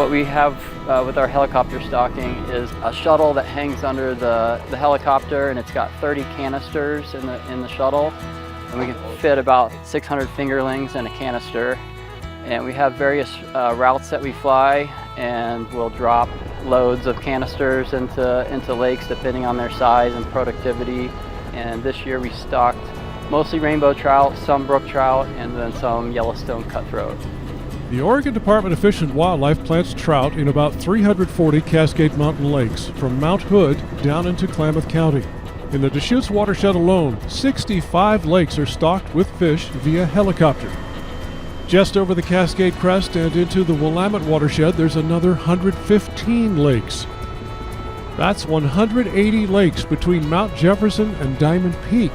What we have with our helicopter stocking is a shuttle that hangs under the helicopter, and it's got 30 canisters in the shuttle, and we can fit about 600 fingerlings in a canister. And we have various routes that we fly, and we'll drop loads of canisters into lakes depending on their size and productivity. And this year we stocked mostly rainbow trout, some brook trout, and then some Yellowstone cutthroat. The Oregon Department of Fish and Wildlife plants trout in about 340 Cascade Mountain lakes from Mount Hood down into Klamath County. In the Deschutes watershed alone, 65 lakes are stocked with fish via helicopter. Just over the Cascade crest and into the Willamette watershed, there's another 115 lakes. That's 180 lakes between Mount Jefferson and Diamond Peak.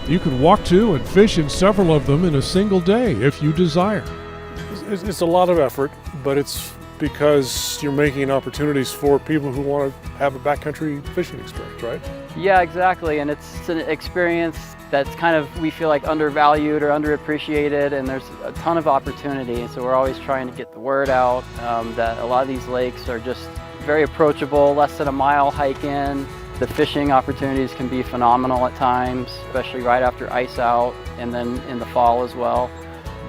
You can walk to and fish in several of them in a single day if you desire. It's a lot of effort, but it's because you're making opportunities for people who want to have a backcountry fishing experience, right? Yeah, exactly, and it's an experience that's kind of, we feel like, undervalued or underappreciated, and there's a ton of opportunity. So we're always trying to get the word out that a lot of these lakes are just very approachable, less than a mile hike in. The fishing opportunities can be phenomenal at times, especially right after ice out and then in the fall as well.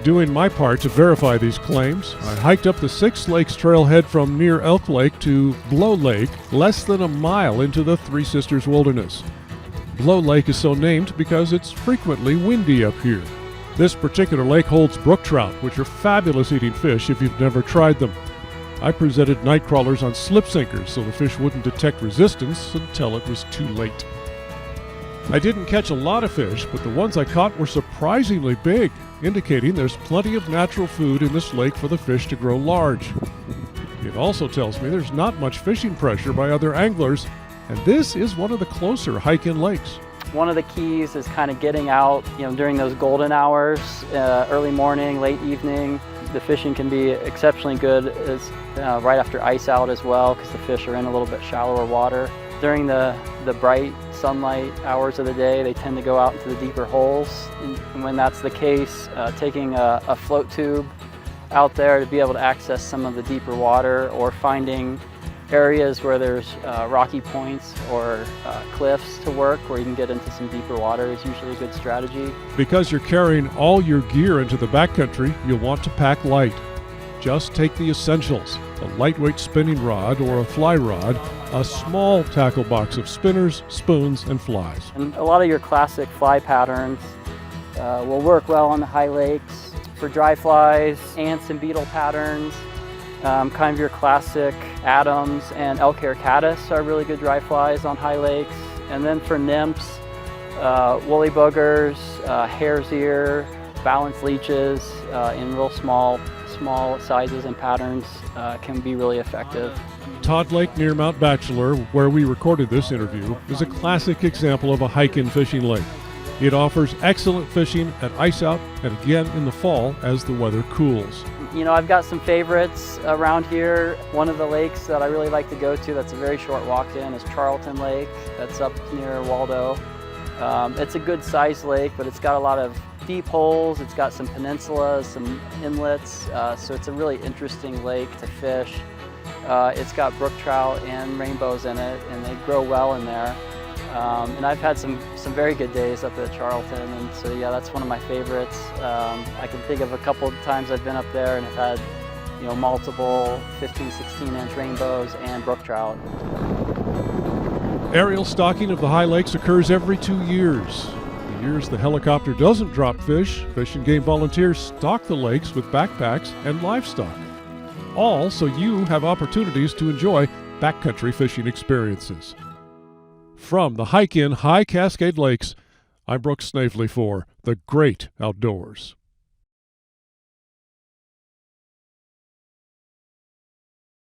Doing my part to verify these claims, I hiked up the Six Lakes trailhead from near Elk Lake to Blow Lake, less than a mile into the Three Sisters Wilderness. Blow Lake is so named because it's frequently windy up here. This particular lake holds brook trout, which are fabulous eating fish if you've never tried them. I presented night crawlers on slip sinkers so the fish wouldn't detect resistance until it was too late. I didn't catch a lot of fish, but the ones I caught were surprisingly big, indicating there's plenty of natural food in this lake for the fish to grow large. It also tells me there's not much fishing pressure by other anglers, and this is one of the closer hike-in lakes. One of the keys is kind of getting out, during those golden hours, early morning, late evening. The fishing can be exceptionally good right after ice out as well, because the fish are in a little bit shallower water. During the bright sunlight hours of the day, they tend to go out into the deeper holes. And when that's the case, taking a float tube out there to be able to access some of the deeper water, or finding areas where there's rocky points or cliffs to work where you can get into some deeper water is usually a good strategy. Because you're carrying all your gear into the backcountry, you'll want to pack light. Just take the essentials: a lightweight spinning rod or a fly rod, a small tackle box of spinners, spoons, and flies. And a lot of your classic fly patterns will work well on the high lakes. For dry flies, ants and beetle patterns, kind of your classic Adams and elk hair caddis are really good dry flies on high lakes. And then for nymphs, woolly boogers, hare's ear, balanced leeches in real small sizes and patterns can be really effective. Todd Lake near Mount Bachelor, where we recorded this interview, is a classic example of a hike-in fishing lake. It offers excellent fishing at ice out and again in the fall as the weather cools. I've got some favorites around here. One of the lakes that I really like to go to that's a very short walk in is Charlton Lake. That's up near Waldo. It's a good sized lake, but it's got a lot of deep holes. It's got some peninsulas, some inlets, so it's a really interesting lake to fish. It's got brook trout and rainbows in it, and they grow well in there. And I've had some very good days up at Charlton, and so yeah, that's one of my favorites. I can think of a couple of times I've been up there and have had multiple 15, 16-inch rainbows and brook trout. Aerial stocking of the high lakes occurs every 2 years. The years the helicopter doesn't drop fish, Fish and Game volunteers stock the lakes with backpacks and livestock. All so you have opportunities to enjoy backcountry fishing experiences. From the hike-in High Cascade Lakes, I'm Brooks Snavely for The Great Outdoors.